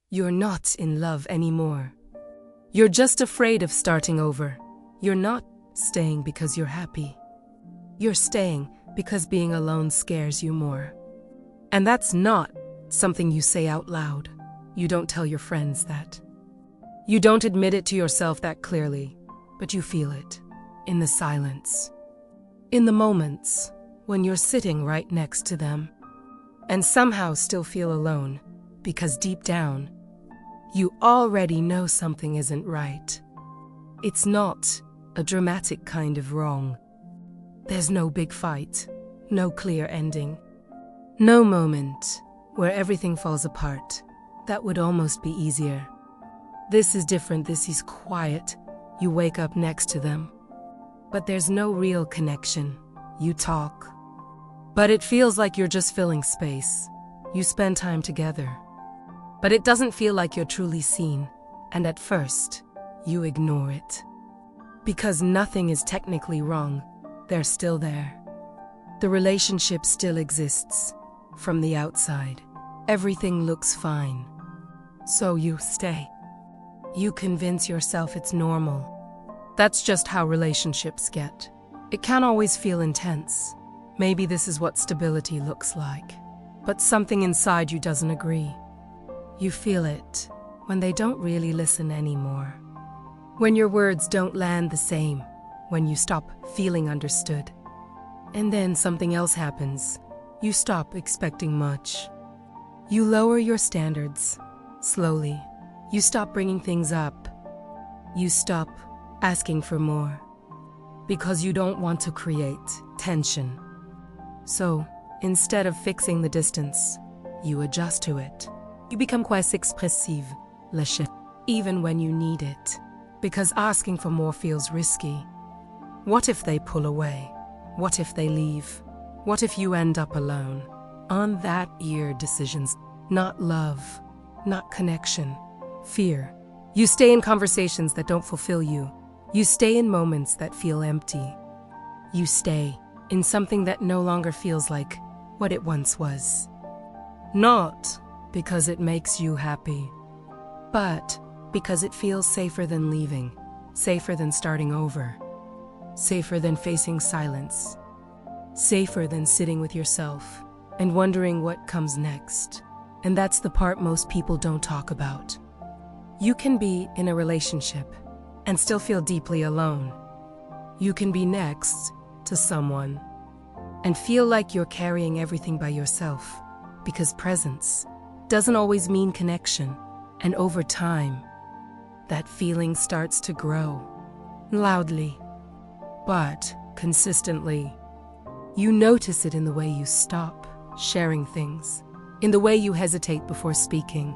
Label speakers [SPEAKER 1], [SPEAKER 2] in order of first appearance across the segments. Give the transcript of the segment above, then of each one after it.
[SPEAKER 1] You're not in love anymore. You're just afraid of starting over. You're not staying because you're happy. You're staying because being alone scares you more. And that's not something you say out loud. You don't tell your friends that. You don't admit it to yourself that clearly, but you feel it in the silence. In the moments when you're sitting right next to them and somehow still feel alone because deep down, you already know something isn't right. It's not a dramatic kind of wrong. There's no big fight, no clear ending, no moment where everything falls apart. That would almost be easier. This is different. This is quiet. You wake up next to them. But there's no real connection. You talk. But it feels like you're just filling space. You spend time together. But it doesn't feel like you're truly seen. And at first, you ignore it. Because nothing is technically wrong. They're still there. The relationship still exists. From the outside, everything looks fine. So you stay. You convince yourself it's normal. That's just how relationships get. It can't always feel intense. Maybe this is what stability looks like. But something inside you doesn't agree. You feel it when they don't really listen anymore. When your words don't land the same. When you stop feeling understood. And then something else happens. You stop expecting much. You lower your standards. Slowly. You stop bringing things up. You stop asking for more. Because you don't want to create tension. So, instead of fixing the distance, you adjust to it. You become quite expressive, lâche, even when you need it. Because asking for more feels risky. What if they pull away? What if they leave? What if you end up alone? On that ear decisions, not love, not connection, fear. You stay in conversations that don't fulfill you. You stay in moments that feel empty. You stay in something that no longer feels like what it once was. Not because it makes you happy, but because it feels safer than leaving, safer than starting over, safer than facing silence, safer than sitting with yourself and wondering what comes next. And that's the part most people don't talk about. You can be in a relationship and still feel deeply alone. You can be next to someone and feel like you're carrying everything by yourself, because presence doesn't always mean connection. And over time, that feeling starts to grow, loudly, but consistently. You notice it in the way you stop sharing things, in the way you hesitate before speaking,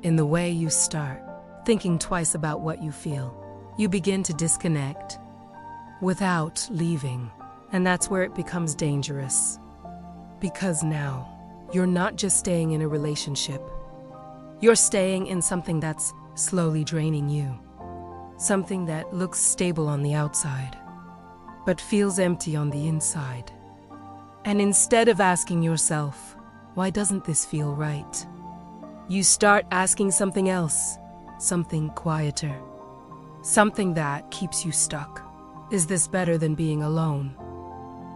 [SPEAKER 1] in the way you start thinking twice about what you feel. You begin to disconnect without leaving, and that's where it becomes dangerous. Because now, you're not just staying in a relationship. You're staying in something that's slowly draining you. Something that looks stable on the outside, but feels empty on the inside. And instead of asking yourself, why doesn't this feel right? You start asking something else, something quieter, something that keeps you stuck. Is this better than being alone?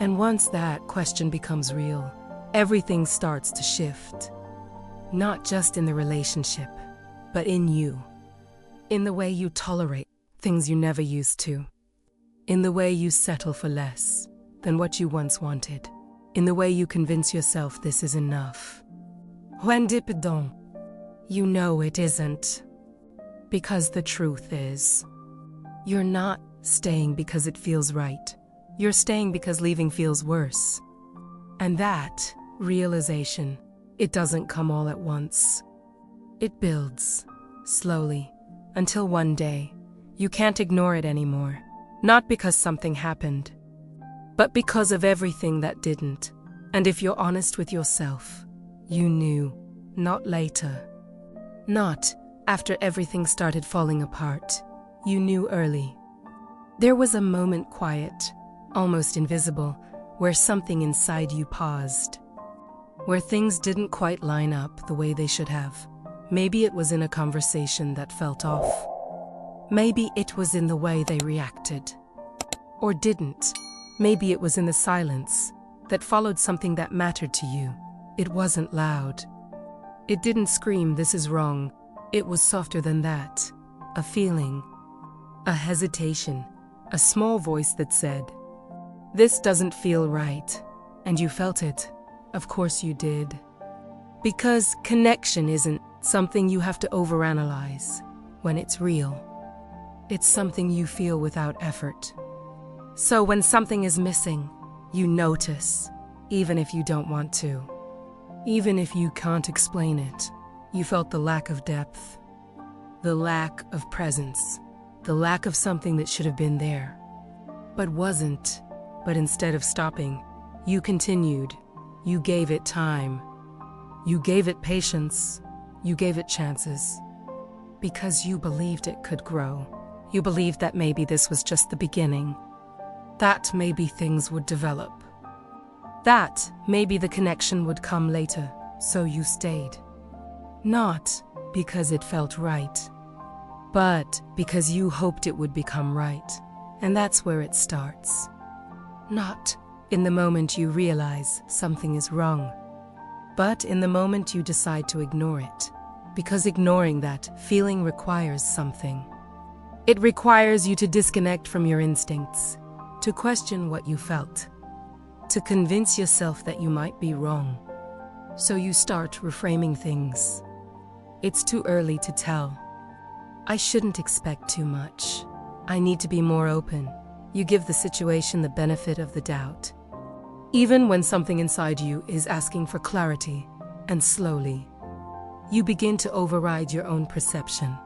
[SPEAKER 1] And once that question becomes real, everything starts to shift. Not just in the relationship, but in you. In the way you tolerate things you never used to. In the way you settle for less than what you once wanted. In the way you convince yourself this is enough. When dependent, you know it isn't. Because the truth is, you're not staying because it feels right. You're staying because leaving feels worse. And that realization, it doesn't come all at once. It builds, slowly, until one day, you can't ignore it anymore. Not because something happened, but because of everything that didn't. And if you're honest with yourself, you knew, not later. Not after everything started falling apart. You knew early. There was a moment quiet, almost invisible, where something inside you paused. Where things didn't quite line up the way they should have. Maybe it was in a conversation that felt off. Maybe it was in the way they reacted. Or didn't. Maybe it was in the silence that followed something that mattered to you. It wasn't loud. It didn't scream, "This is wrong." It was softer than that. A feeling. A hesitation. A small voice that said, "This doesn't feel right." And you felt it. Of course you did. Because connection isn't something you have to overanalyze when it's real. It's something you feel without effort. So when something is missing, you notice, even if you don't want to. Even if you can't explain it. You felt the lack of depth, the lack of presence, the lack of something that should have been there, but wasn't. But instead of stopping, you continued. You gave it time. You gave it patience. You gave it chances. Because you believed it could grow. You believed that maybe this was just the beginning. That maybe things would develop. That maybe the connection would come later, so you stayed. Not because it felt right, but because you hoped it would become right. And that's where it starts. Not in the moment you realize something is wrong, but in the moment you decide to ignore it. Because ignoring that feeling requires something. It requires you to disconnect from your instincts, to question what you felt, to convince yourself that you might be wrong. So you start reframing things. It's too early to tell. I shouldn't expect too much. I need to be more open. You give the situation the benefit of the doubt. Even when something inside you is asking for clarity, and slowly, you begin to override your own perception.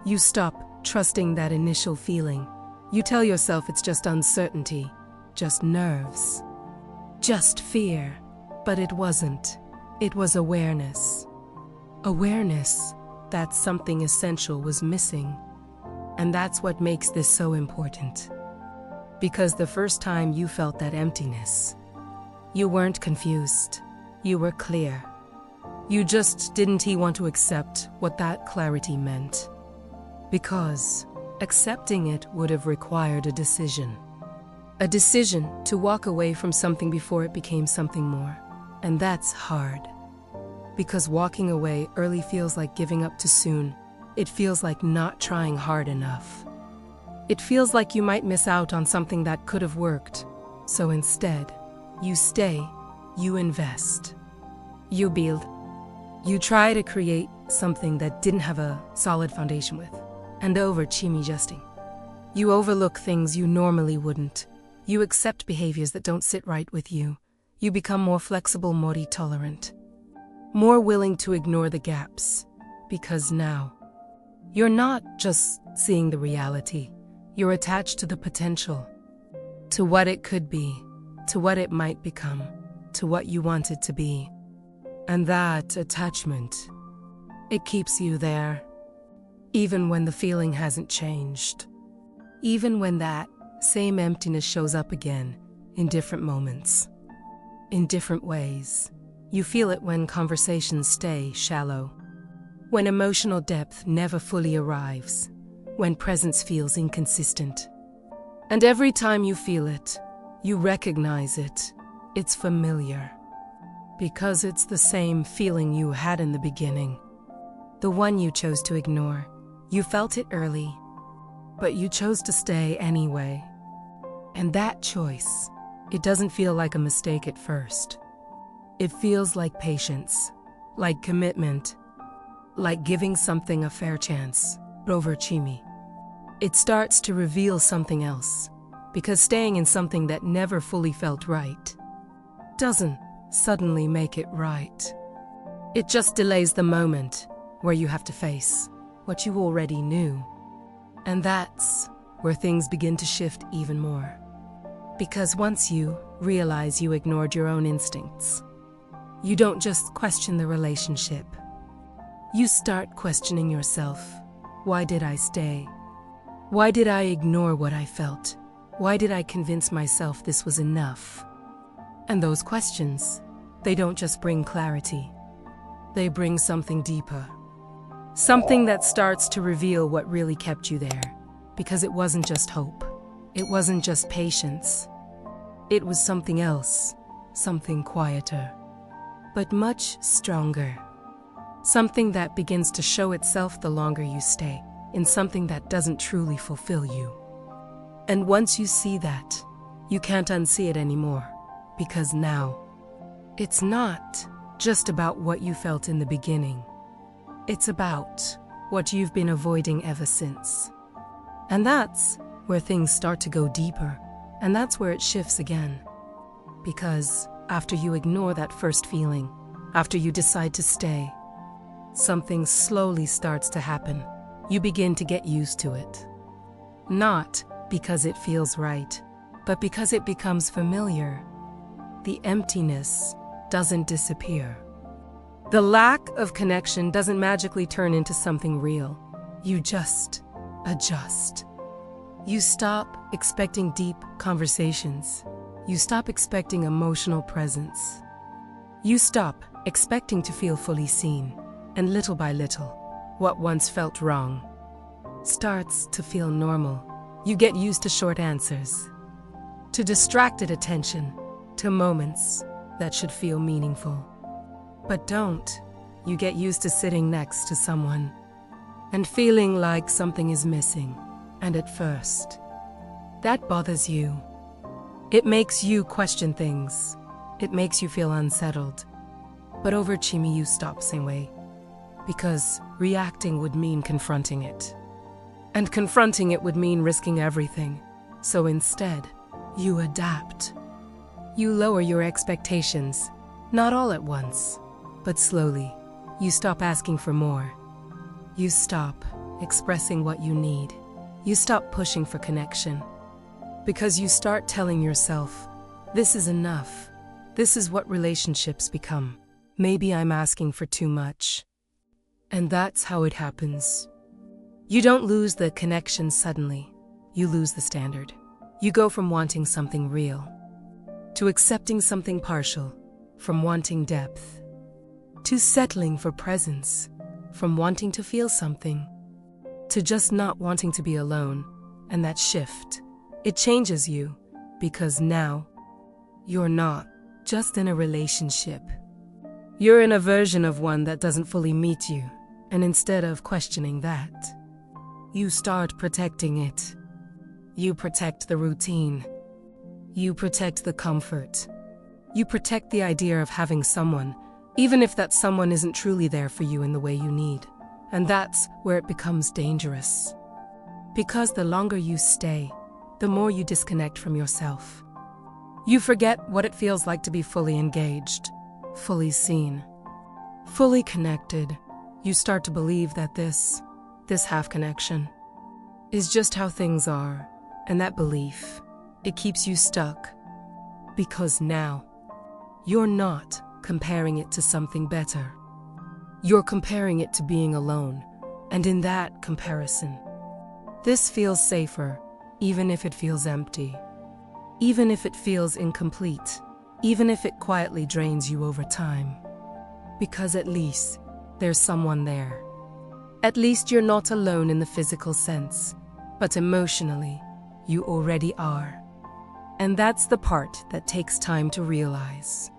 [SPEAKER 1] You stop trusting that initial feeling. You tell yourself it's just uncertainty, just nerves, just fear. But it wasn't. It was awareness. Awareness that something essential was missing. And that's what makes this so important. Because the first time you felt that emptiness, you weren't confused. You were clear. You just didn't want to accept what that clarity meant. Because accepting it would have required a decision. A decision to walk away from something before it became something more. And that's hard. Because walking away early feels like giving up too soon. It feels like not trying hard enough. It feels like you might miss out on something that could have worked. So instead, you stay, you invest, you build. You try to create something that didn't have a solid foundation with. And over chimi-justing. You overlook things you normally wouldn't. You accept behaviors that don't sit right with you. You become more flexible, more tolerant. More willing to ignore the gaps. Because now, you're not just seeing the reality. You're attached to the potential. To what it could be. To what it might become. To what you want it to be. And that attachment, it keeps you there. Even when the feeling hasn't changed. Even when that same emptiness shows up again in different moments. In different ways. You feel it when conversations stay shallow. When emotional depth never fully arrives. When presence feels inconsistent. And every time you feel it, you recognize it. It's familiar. Because it's the same feeling you had in the beginning. The one you chose to ignore. You felt it early, but you chose to stay anyway. And that choice, it doesn't feel like a mistake at first. It feels like patience, like commitment, like giving something a fair chance. Rover Chimi. It starts to reveal something else, because staying in something that never fully felt right doesn't suddenly make it right. It just delays the moment where you have to face what you already knew. And that's where things begin to shift even more. Because once you realize you ignored your own instincts, you don't just question the relationship. You start questioning yourself. Why did I stay? Why did I ignore what I felt? Why did I convince myself this was enough? And those questions, they don't just bring clarity. They bring something deeper. Something that starts to reveal what really kept you there. Because it wasn't just hope. It wasn't just patience. It was something else. Something quieter. But much stronger. Something that begins to show itself the longer you stay in something that doesn't truly fulfill you. And once you see that, you can't unsee it anymore. Because now, it's not just about what you felt in the beginning. It's about what you've been avoiding ever since. And that's where things start to go deeper, and that's where it shifts again. Because after you ignore that first feeling, after you decide to stay, something slowly starts to happen. You begin to get used to it. Not because it feels right, but because it becomes familiar. The emptiness doesn't disappear. The lack of connection doesn't magically turn into something real. You just adjust. You stop expecting deep conversations. You stop expecting emotional presence. You stop expecting to feel fully seen. And little by little, what once felt wrong starts to feel normal. You get used to short answers, to distracted attention, to moments that should feel meaningful. But don't. You get used to sitting next to someone and feeling like something is missing. And at first, that bothers you. It makes you question things. It makes you feel unsettled. But over time, you stop same way. Because reacting would mean confronting it. And confronting it would mean risking everything. So instead, you adapt. You lower your expectations, not all at once, but slowly. You stop asking for more. You stop expressing what you need. You stop pushing for connection. Because you start telling yourself, this is enough. This is what relationships become. Maybe I'm asking for too much. And that's how it happens. You don't lose the connection suddenly. You lose the standard. You go from wanting something real to accepting something partial, from wanting depth to settling for presence, from wanting to feel something to just not wanting to be alone. And that shift, it changes you, because now you're not just in a relationship. You're in a version of one that doesn't fully meet you. And instead of questioning that, you start protecting it. You protect the routine. You protect the comfort. You protect the idea of having someone, even if that someone isn't truly there for you in the way you need. And that's where it becomes dangerous. Because the longer you stay, the more you disconnect from yourself. You forget what it feels like to be fully engaged, fully seen, fully connected. You start to believe that this half connection is just how things are. And that belief, it keeps you stuck. Because now, you're not comparing it to something better. You're comparing it to being alone. And in that comparison, this feels safer, even if it feels empty. Even if it feels incomplete. Even if it quietly drains you over time. Because at least there's someone there. At least you're not alone in the physical sense, but emotionally, you already are. And that's the part that takes time to realize.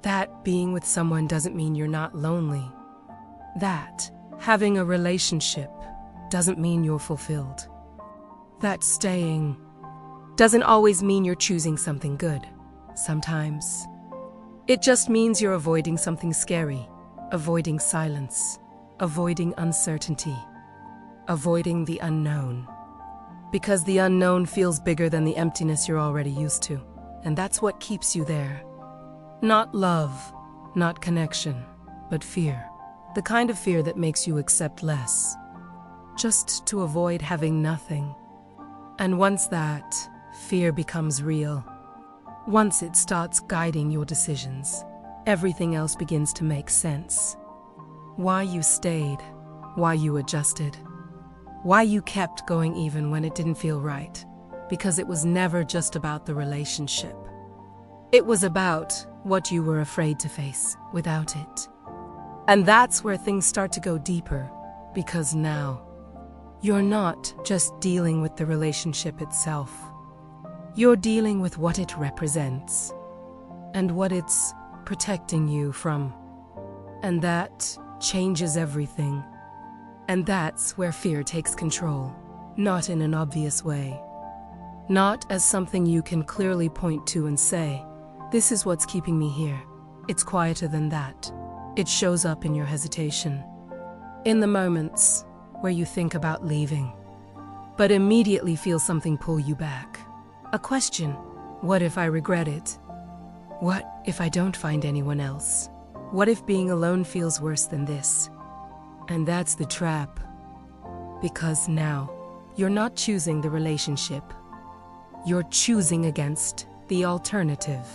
[SPEAKER 1] That being with someone doesn't mean you're not lonely. That having a relationship doesn't mean you're fulfilled. That staying doesn't always mean you're choosing something good. Sometimes it just means you're avoiding something scary, avoiding silence, avoiding uncertainty, avoiding the unknown. Because the unknown feels bigger than the emptiness you're already used to. And that's what keeps you there. Not love, not connection, but fear. The kind of fear that makes you accept less, just to avoid having nothing. And once that fear becomes real, once it starts guiding your decisions, everything else begins to make sense. Why you stayed, why you adjusted, why you kept going even when it didn't feel right. Because it was never just about the relationship. It was about what you were afraid to face without it. And that's where things start to go deeper. Because now, you're not just dealing with the relationship itself. You're dealing with what it represents and what it's protecting you from. And that changes everything. And that's where fear takes control, not in an obvious way. Not as something you can clearly point to and say, "This is what's keeping me here." It's quieter than that. It shows up in your hesitation, in the moments where you think about leaving, but immediately feel something pull you back. A question: what if I regret it? What if I don't find anyone else? What if being alone feels worse than this? And that's the trap. Because now, you're not choosing the relationship. You're choosing against the alternative.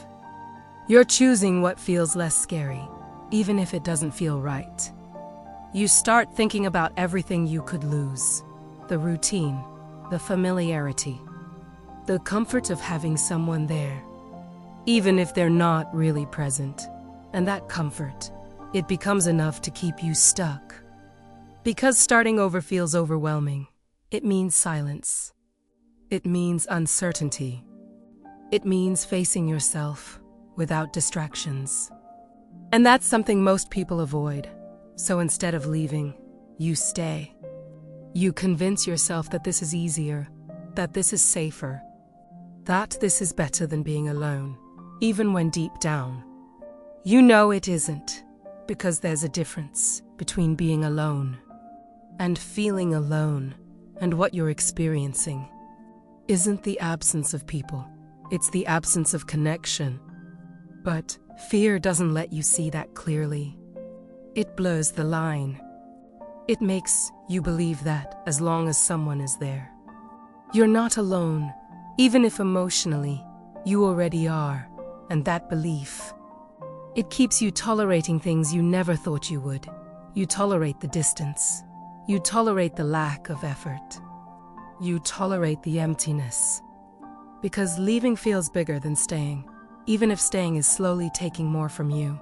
[SPEAKER 1] You're choosing what feels less scary, even if it doesn't feel right. You start thinking about everything you could lose: the routine, the familiarity, the comfort of having someone there, even if they're not really present. And that comfort, it becomes enough to keep you stuck. Because starting over feels overwhelming, it means silence. It means uncertainty. It means facing yourself without distractions. And that's something most people avoid. So instead of leaving, you stay. You convince yourself that this is easier, that this is safer, that this is better than being alone, even when deep down, you know it isn't, because there's a difference between being alone and feeling alone. And what you're experiencing isn't the absence of people, it's the absence of connection. But fear doesn't let you see that clearly. It blurs the line. It makes you believe that as long as someone is there, you're not alone, even if emotionally you already are. And that belief, it keeps you tolerating things you never thought you would. You tolerate the distance. You tolerate the lack of effort. You tolerate the emptiness. Because leaving feels bigger than staying, even if staying is slowly taking more from you.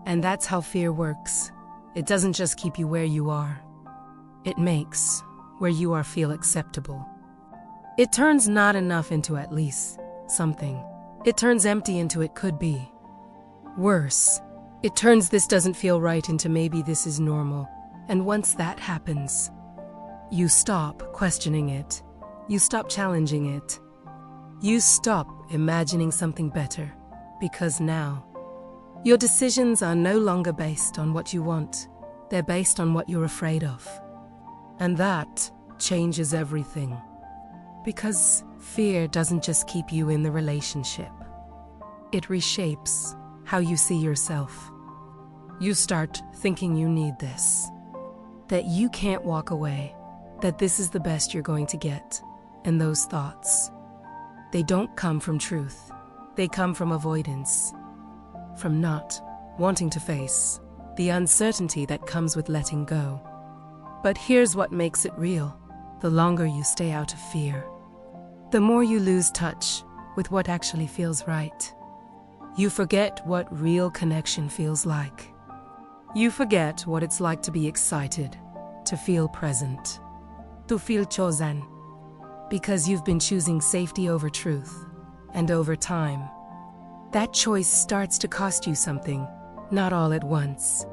[SPEAKER 1] And that's how fear works. It doesn't just keep you where you are. It makes where you are feel acceptable. It turns not enough into at least something. It turns empty into it could be. Worse, it turns this doesn't feel right into maybe this is normal. And once that happens, you stop questioning it. You stop challenging it. You stop imagining something better. Because now, your decisions are no longer based on what you want. They're based on what you're afraid of. And that changes everything. Because fear doesn't just keep you in the relationship. It reshapes how you see yourself. You start thinking you need this, that you can't walk away, that this is the best you're going to get. And those thoughts, they don't come from truth. They come from avoidance, from not wanting to face the uncertainty that comes with letting go. But here's what makes it real. The longer you stay out of fear, the more you lose touch with what actually feels right. You forget what real connection feels like. You forget what it's like to be excited, to feel present, to feel chosen. Because you've been choosing safety over truth. And over time, that choice starts to cost you something, not all at once,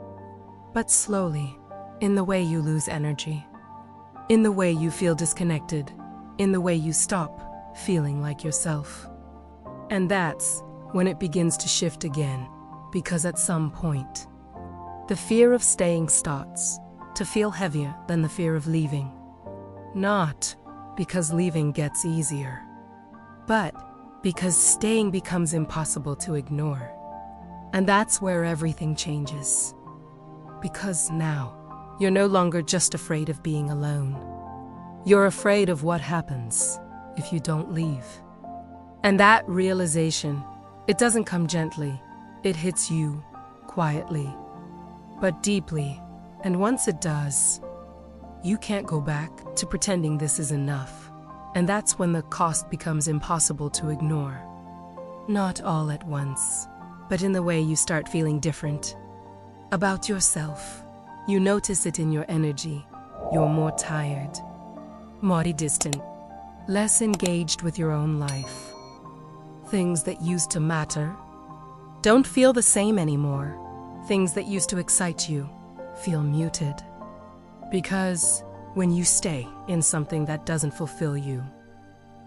[SPEAKER 1] but slowly, in the way you lose energy, in the way you feel disconnected, in the way you stop feeling like yourself. And that's when it begins to shift again, because at some point, the fear of staying starts to feel heavier than the fear of leaving. Not because leaving gets easier, but because staying becomes impossible to ignore. And that's where everything changes. Because now, you're no longer just afraid of being alone. You're afraid of what happens if you don't leave. And that realization, it doesn't come gently. It hits you quietly, but deeply. And once it does, you can't go back to pretending this is enough. And that's when the cost becomes impossible to ignore. Not all at once, but in the way you start feeling different about yourself. You notice it in your energy, you're more tired, more distant, less engaged with your own life. Things that used to matter don't feel the same anymore. Things that used to excite you feel muted. Because when you stay in something that doesn't fulfill you,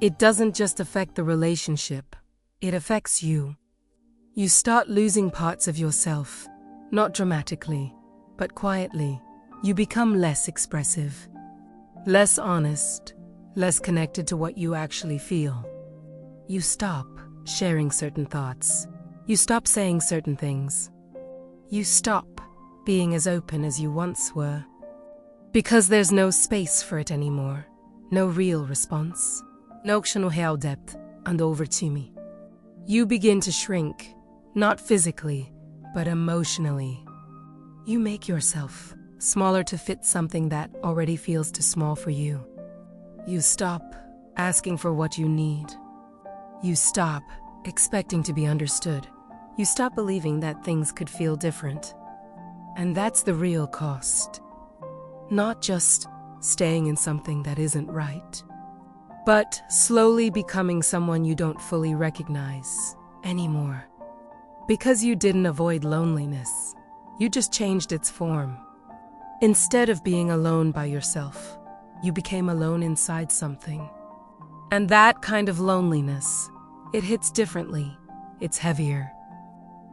[SPEAKER 1] it doesn't just affect the relationship, it affects you. You start losing parts of yourself, not dramatically, but quietly. You become less expressive, less honest, less connected to what you actually feel. You stop sharing certain thoughts. You stop saying certain things. You stop being as open as you once were. Because there's no space for it anymore. No real response. No real depth and over to me. You begin to shrink, not physically, but emotionally. You make yourself smaller to fit something that already feels too small for you. You stop asking for what you need. You stop expecting to be understood. You stop believing that things could feel different. And that's the real cost. Not just staying in something that isn't right, but slowly becoming someone you don't fully recognize anymore. Because you didn't avoid loneliness, you just changed its form. Instead of being alone by yourself, you became alone inside something. And that kind of loneliness, it hits differently. It's heavier.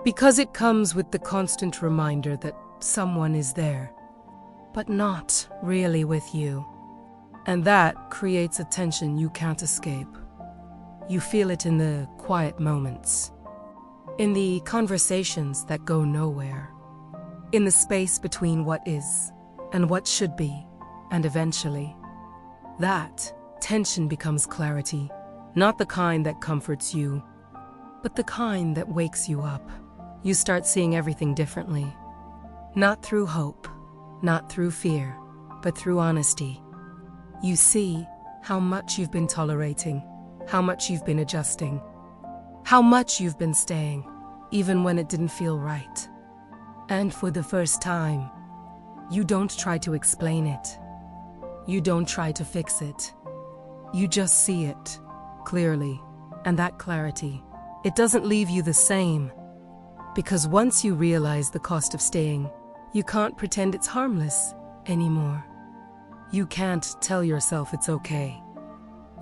[SPEAKER 1] Because it comes with the constant reminder that someone is there, but not really with you. And that creates a tension you can't escape. You feel it in the quiet moments, in the conversations that go nowhere, in the space between what is and what should be, and eventually, that tension becomes clarity, not the kind that comforts you, but the kind that wakes you up. You start seeing everything differently. Not through hope, not through fear, but through honesty. You see how much you've been tolerating, how much you've been adjusting, how much you've been staying, even when it didn't feel right. And for the first time, you don't try to explain it. You don't try to fix it. You just see it clearly, and that clarity, it doesn't leave you the same. Because once you realize the cost of staying, you can't pretend it's harmless anymore. You can't tell yourself it's okay.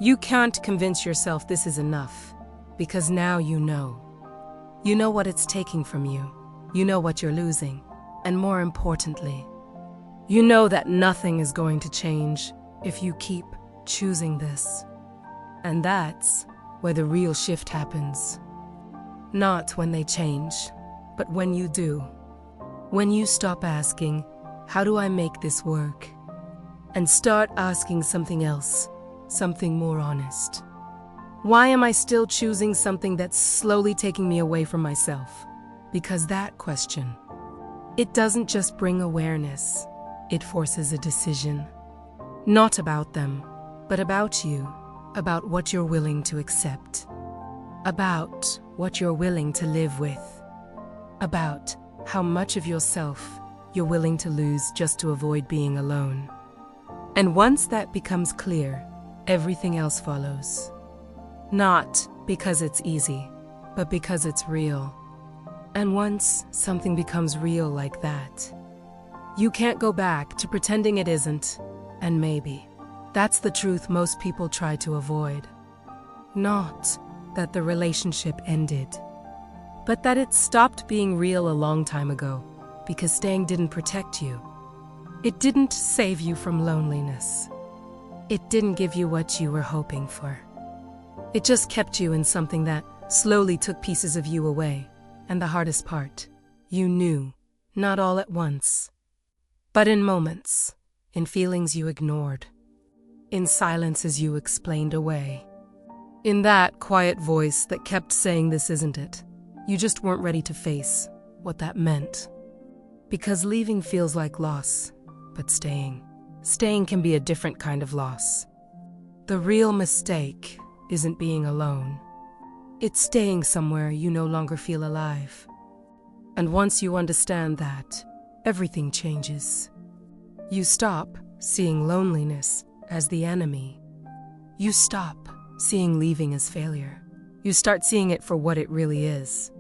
[SPEAKER 1] You can't convince yourself this is enough, because now you know. You know what it's taking from you. You know what you're losing. And more importantly, you know that nothing is going to change if you keep choosing this. And that's where the real shift happens. Not when they change, but when you do. When you stop asking, how do I make this work? And start asking something else, something more honest. Why am I still choosing something that's slowly taking me away from myself? Because that question, it doesn't just bring awareness, it forces a decision. Not about them, but about you, about what you're willing to accept, about what you're willing to live with, about how much of yourself you're willing to lose just to avoid being alone. And once that becomes clear, everything else follows. Not because it's easy, but because it's real. And once something becomes real like that, you can't go back to pretending it isn't, and maybe that's the truth most people try to avoid. Not that the relationship ended, but that it stopped being real a long time ago, because staying didn't protect you. It didn't save you from loneliness. It didn't give you what you were hoping for. It just kept you in something that slowly took pieces of you away. And the hardest part, you knew, not all at once, but in moments, in feelings you ignored, in silences you explained away, in that quiet voice that kept saying this isn't it. You just weren't ready to face what that meant. Because leaving feels like loss, but staying can be a different kind of loss. The real mistake isn't being alone. It's staying somewhere you no longer feel alive. And once you understand that, everything changes. You stop seeing loneliness as the enemy. You stop seeing leaving as failure. You start seeing it for what it really is.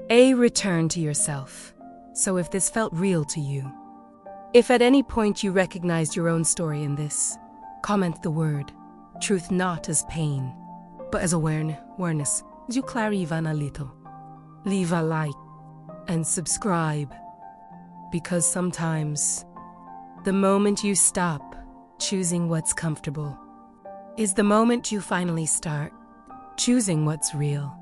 [SPEAKER 1] A return to yourself. So if this felt real to you, if at any point you recognized your own story in this, comment the word truth not as pain, but as awareness. You clarivan a little. Leave a like and subscribe, because sometimes the moment you stop choosing what's comfortable is the moment you finally start choosing what's real.